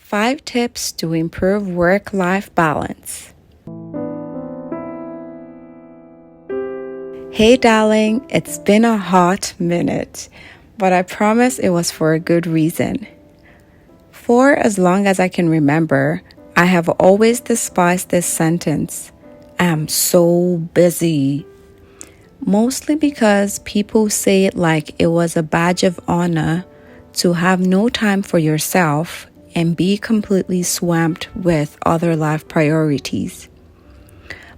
5 tips to improve work-life balance. Hey darling, it's been a hot minute, but I promise it was for a good reason. For as long as I can remember, I have always despised this sentence, I'm so busy. Mostly because people say it like it was a badge of honor to have no time for yourself and be completely swamped with other life priorities.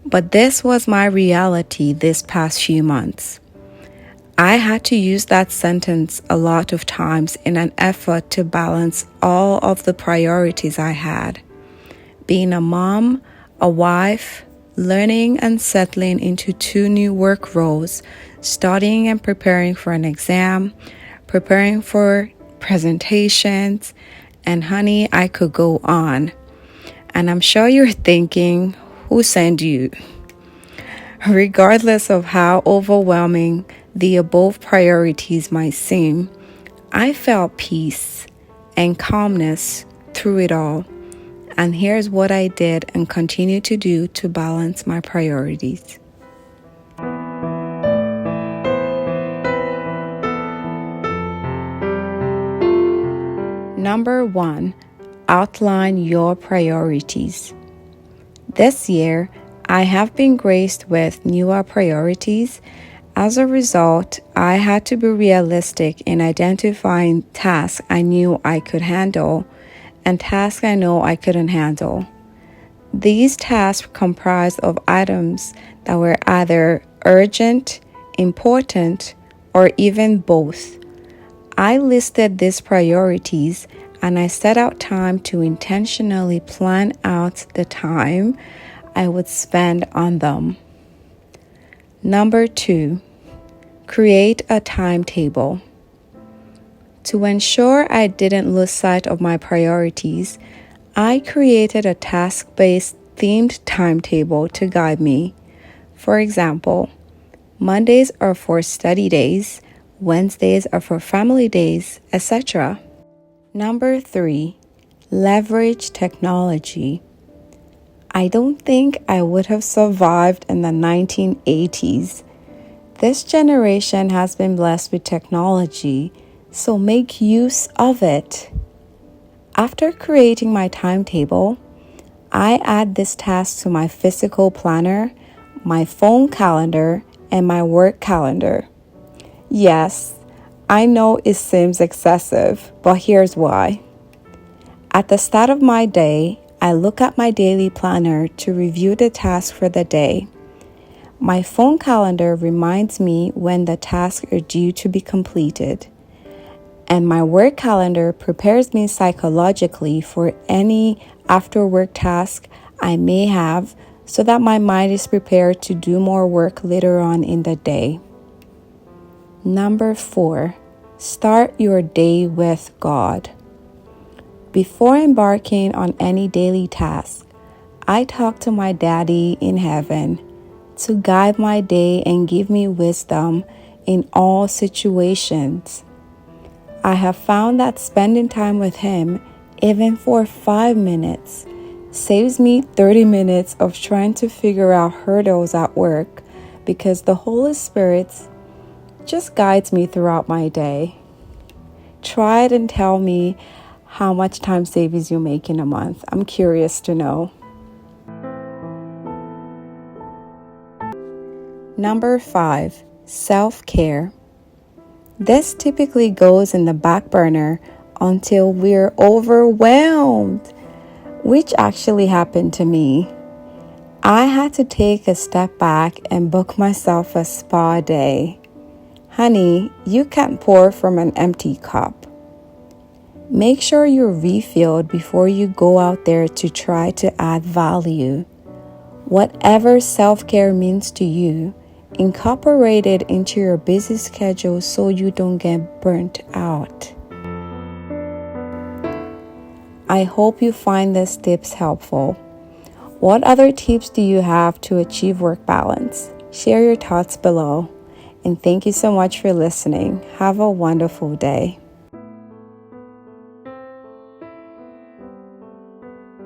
But this was my reality this past few months. I had to use that sentence a lot of times in an effort to balance all of the priorities I had. Being a mom, a wife, learning and settling into 2 new work roles, studying and preparing for an exam, preparing for presentations, and honey, I could go on. And I'm sure you're thinking, who sent you? Regardless of how overwhelming the above priorities might seem, I felt peace and calmness through it all. And here's what I did and continue to do to balance my priorities. Number 1, outline your priorities. This year, I have been graced with newer priorities. As a result, I had to be realistic in identifying tasks I knew I could handle and tasks I know I couldn't handle. These tasks comprised of items that were either urgent, important, or even both. I listed these priorities and I set out time to intentionally plan out the time I would spend on them. Number 2, create a timetable. To ensure I didn't lose sight of my priorities, I created a task-based themed timetable to guide me. For example, Mondays are for study days, Wednesdays are for family days, etc. Number 3, leverage technology. I don't think I would have survived in the 1980s. This generation has been blessed with technology, so make use of it. After creating my timetable, I add this task to my physical planner, my phone calendar, and my work calendar. Yes, I know it seems excessive, but here's why. At the start of my day, I look at my daily planner to review the tasks for the day. My phone calendar reminds me when the tasks are due to be completed. And my work calendar prepares me psychologically for any after-work task I may have so that my mind is prepared to do more work later on in the day. Number 4, start your day with God. Before embarking on any daily task, I talk to my daddy in heaven to guide my day and give me wisdom in all situations. I have found that spending time with him, even for 5 minutes, saves me 30 minutes of trying to figure out hurdles at work because the Holy Spirit just guides me throughout my day. Try it and tell me how much time savings you make in a month. I'm curious to know. Number 5, self-care. This typically goes in the back burner until we're overwhelmed, which actually happened to me. I had to take a step back and book myself a spa day. Honey, you can't pour from an empty cup. Make sure you're refilled before you go out there to try to add value. Whatever self-care means to you, incorporate it into your busy schedule so you don't get burnt out. I hope you find these tips helpful. What other tips do you have to achieve work balance? Share your thoughts below. And thank you so much for listening. Have a wonderful day.